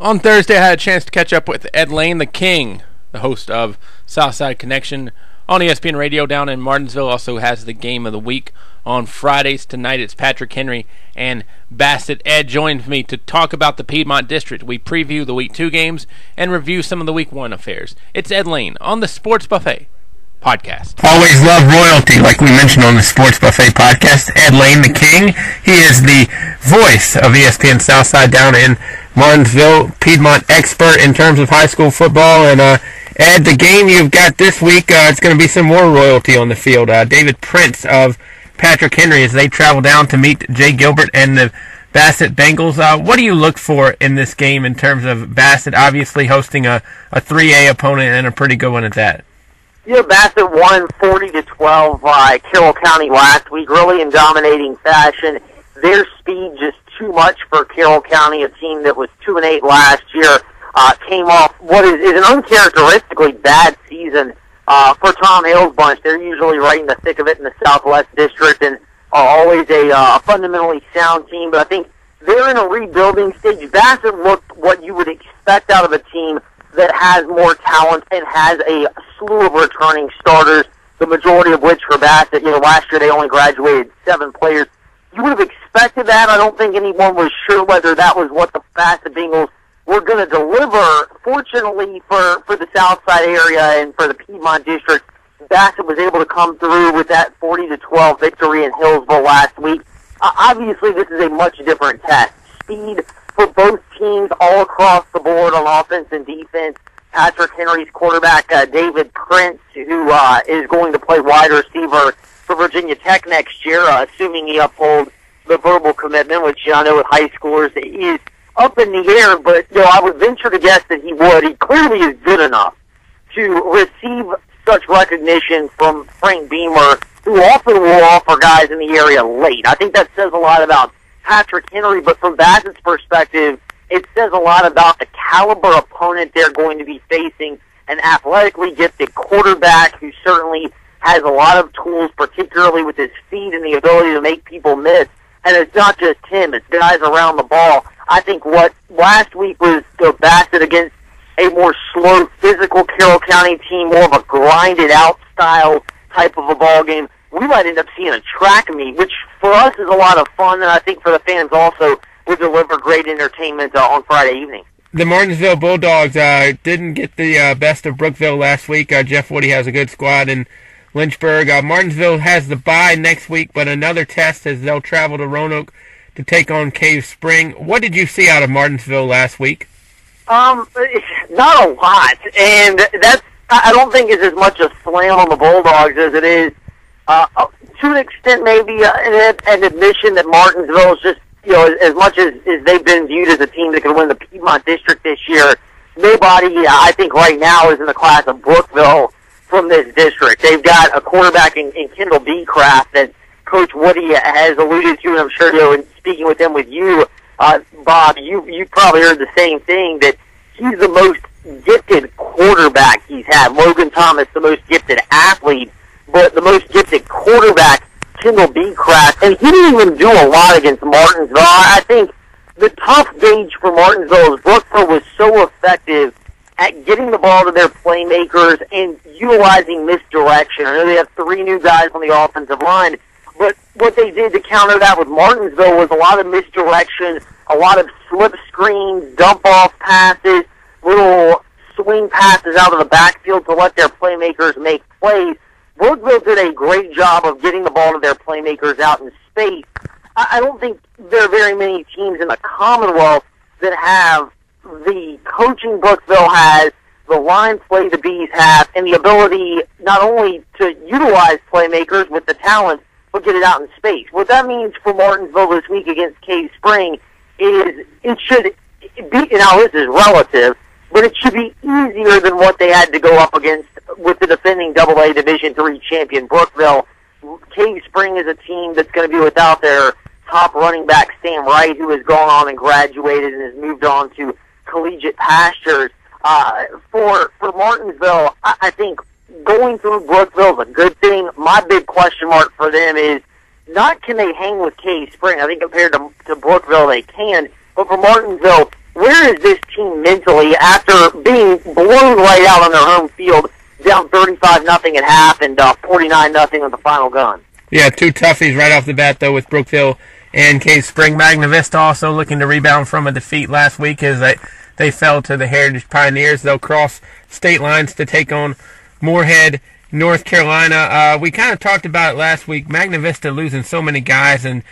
On Thursday, I had a chance to catch up with Ed Lane, the King, the host of Southside Connection on ESPN Radio down in Martinsville. Also has the Game of the Week on Fridays. Tonight it's Patrick Henry and Bassett. Ed joins me to talk about the Piedmont District. We preview the Week 2 games and review some of the Week 1 affairs. It's Ed Lane on the Sports Buffet podcast. Always love royalty, like we mentioned on the Sports Buffet podcast. Ed Lane, the King. He is the voice of ESPN Southside down in Martinsville, Piedmont expert in terms of high school football. And Ed, the game you've got this week, it's going to be some more royalty on the field. David Prince of Patrick Henry as they travel down to meet Jay Gilbert and the Bassett Bengals. What do you look for in this game in terms of Bassett obviously hosting a 3A opponent and a pretty good one at that? Yeah, Bassett won 40-12 by Carroll County last week, really in dominating fashion. Their speed just too much for Carroll County, a team that was 2-8 last year, came off what is an uncharacteristically bad season for Tom Hale's bunch. They're usually right in the thick of it in the Southwest District and are always a fundamentally sound team, but I think they're in a rebuilding stage. Bassett looked what you would expect out of a team that has more talent and has a slew of returning starters, the majority of which for Bassett, last year they only graduated 7 players. You would have expected that. I don't think anyone was sure whether that was what the Bassett Bengals were going to deliver. Fortunately for the Southside area and for the Piedmont District, Bassett was able to come through with that 40-12 victory in Hillsville last week. Obviously, this is a much different test. Speed for both teams all across the board on offense and defense. Patrick Henry's quarterback, David Prince, who is going to play wide receiver for Virginia Tech next year, assuming he upholds the verbal commitment, which I know with high schoolers is up in the air, but I would venture to guess that he would. He clearly is good enough to receive such recognition from Frank Beamer, who often will offer guys in the area late. I think that says a lot about Patrick Henry, but from Bassett's perspective, it says a lot about the caliber opponent they're going to be facing, an athletically gifted quarterback who certainly has a lot of tools, particularly with his feet and the ability to make people miss. And it's not just him, it's guys around the ball. I think what last week was Bassett against a more slow, physical Carroll County team, more of a grinded-out style type of a ball game. We might end up seeing a track meet, which for us is a lot of fun, and I think for the fans also would deliver great entertainment on Friday evening. The Martinsville Bulldogs didn't get the best of Brookville last week. Jeff Woody has a good squad in Lynchburg. Martinsville has the bye next week, but another test as they'll travel to Roanoke to take on Cave Spring. What did you see out of Martinsville last week? Not a lot, and that's I don't think is as much a slam on the Bulldogs as it is to an extent maybe an admission that Martinsville is just as much as they've been viewed as a team that could win the Piedmont District this year. Nobody I think right now is in the class of Brookville from this district. They've got a quarterback in Kendall Beecraft that Coach Woody has alluded to, and I'm sure in speaking with him with you, Bob, you probably heard the same thing, that he's the most gifted quarterback he's had. Logan Thomas, the most gifted athlete, but the most gifted quarterback, Kendall Beecraft, and he didn't even do a lot against Martinsville. I think the tough gauge for Martinsville is Brookville was so effective at getting the ball to their playmakers and utilizing misdirection. I know they have 3 new guys on the offensive line, but what they did to counter that with Martinsville was a lot of misdirection, a lot of slip screens, dump-off passes, little swing passes out of the backfield to let their playmakers make plays. Brookville did a great job of getting the ball to their playmakers out in space. I don't think there are very many teams in the Commonwealth that have the coaching Brookville has, the line play the Bees have, and the ability not only to utilize playmakers with the talent, but get it out in space. What that means for Martinsville this week against Cave Spring is it should be, now this is relative, but it should be easier than what they had to go up against with the defending AA Division III champion Brookville. Cave Spring is a team that's going to be without their top running back, Sam Wright, who has gone on and graduated and has moved on to collegiate pastures. For Martinsville, I think going through Brookville is a good thing. My big question mark for them is not can they hang with Cave Spring. I think compared to Brookville they can, but for Martinsville, where is this team mentally after being blown right out on their home field, down 35-0 at half and 49-0 with the final gun? Yeah, two toughies right off the bat, though, with Brookville and Cave Spring. Magna Vista also looking to rebound from a defeat last week as they fell to the Heritage Pioneers. They'll cross state lines to take on Moorhead, North Carolina. We kind of talked about it last week. Magna Vista losing so many guys, and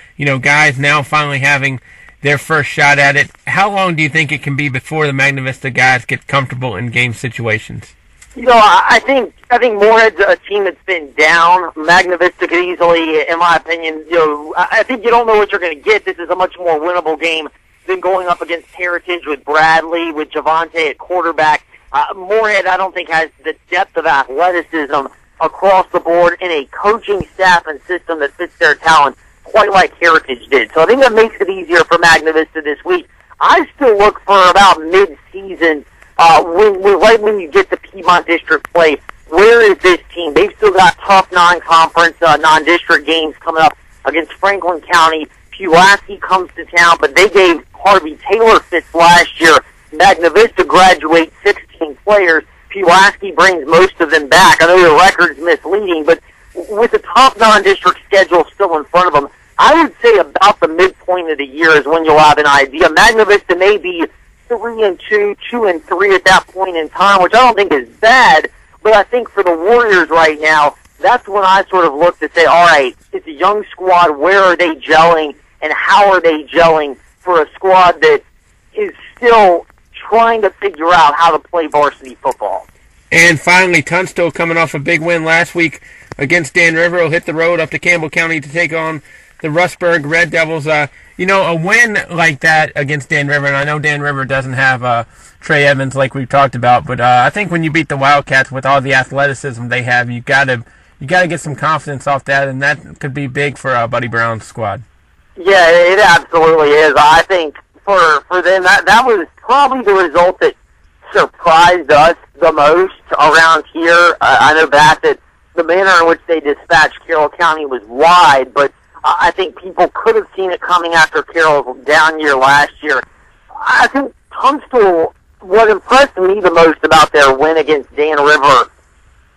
guys now finally having their first shot at it. How long do you think it can be before the Magna Vista guys get comfortable in game situations? I think Moorhead's a team that's been down. Magna Vista could easily, in my opinion, I think you don't know what you're going to get. This is a much more winnable game than going up against Heritage with Bradley, with Javante at quarterback. Moorhead, I don't think, has the depth of athleticism across the board in a coaching staff and system that fits their talent quite like Heritage did. So I think that makes it easier for Magna Vista this week. I still look for about mid-season, when you get to Piedmont District play. Where is this team? They've still got tough non-conference, non-district games coming up against Franklin County. Pulaski comes to town, but they gave Harvey Taylor fits last year. Magna Vista graduates 16 players. Pulaski brings most of them back. I know the record's misleading, but with the top non-district schedule still in front of them, I would say about the midpoint of the year is when you'll have an idea. Magna Vista may be 3-2, 2-3 at that point in time, which I don't think is bad, but I think for the Warriors right now, that's when I sort of look to say, all right, it's a young squad. Where are they gelling, and how are they gelling for a squad that is still trying to figure out how to play varsity football? And finally, Tunstall coming off a big win last week against Dan River will hit the road up to Campbell County to take on the Rustburg Red Devils. A win like that against Dan River, and I know Dan River doesn't have Trey Evans like we've talked about, but I think when you beat the Wildcats with all the athleticism they have, you gotta get some confidence off that, and that could be big for Buddy Brown's squad. Yeah, it absolutely is. I think for them, that was probably the result that surprised us the most around here. I know that the manner in which they dispatched Carroll County was wide, but I think people could have seen it coming after Carroll's down year last year. I think Tunstall, what impressed me the most about their win against Dan River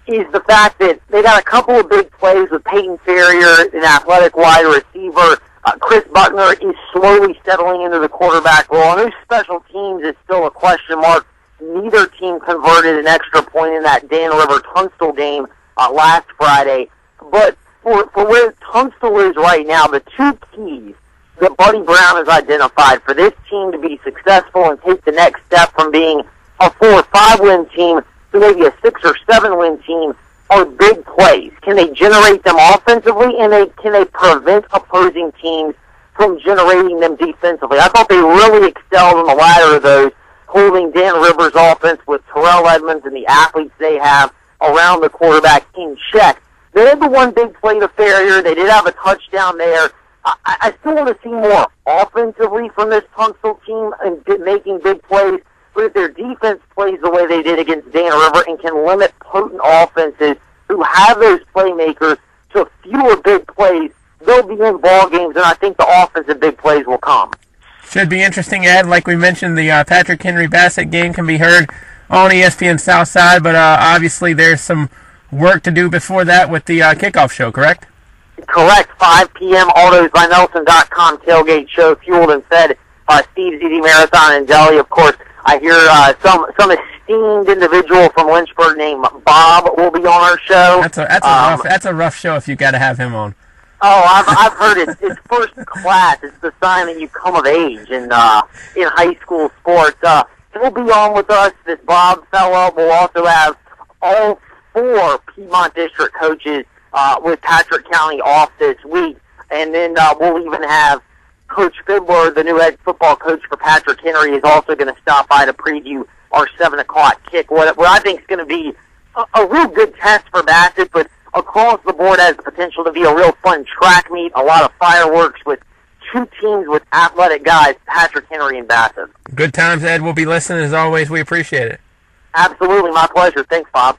is the fact that they got a couple of big plays with Peyton Ferrier, an athletic wide receiver. Chris Buckner is slowly settling into the quarterback role. And those special teams is still a question mark. Neither team converted an extra point in that Dan River Tunstall game last Friday. But for where Tunstall is right now, the two keys that Buddy Brown has identified for this team to be successful and take the next step from being a 4 or 5 win team to maybe a 6 or 7 win team are big plays. Can they generate them offensively, and can they prevent opposing teams from generating them defensively? I thought they really excelled in the latter of those, holding Dan Rivers' offense with Terrell Edmonds and the athletes they have around the quarterback in check. They had the one big play to Ferrier. They did have a touchdown there. I still want to see more offensively from this Tunstall team and making big plays. But if their defense plays the way they did against Dan River and can limit potent offenses who have those playmakers to fewer big plays, they'll be in ball games, and I think the offensive big plays will come. Should be interesting, Ed. Like we mentioned, the Patrick Henry Bassett game can be heard on ESPN Southside, but obviously there's some work to do before that with the kickoff show, correct? Correct. 5 p.m. AutosByNelson.com tailgate show, fueled and fed by Steve's Easy Marathon and Deli. Of course, I hear some esteemed individual from Lynchburg named Bob will be on our show. That's a rough show if you got to have him on. Oh, I've heard it's first class. It's the sign that you come of age in high school sports. He'll be on with us. This Bob fellow. We'll also have all 4 Piedmont District coaches with Patrick County off this week, and then we'll even have Coach Fiddler, the new head football coach for Patrick Henry, is also going to stop by to preview our 7 o'clock kick. What I think is going to be a real good test for Bassett, but across the board has the potential to be a real fun track meet, a lot of fireworks with 2 teams with athletic guys, Patrick Henry and Bassett. Good times, Ed. We'll be listening as always. We appreciate it. Absolutely. My pleasure. Thanks, Bob.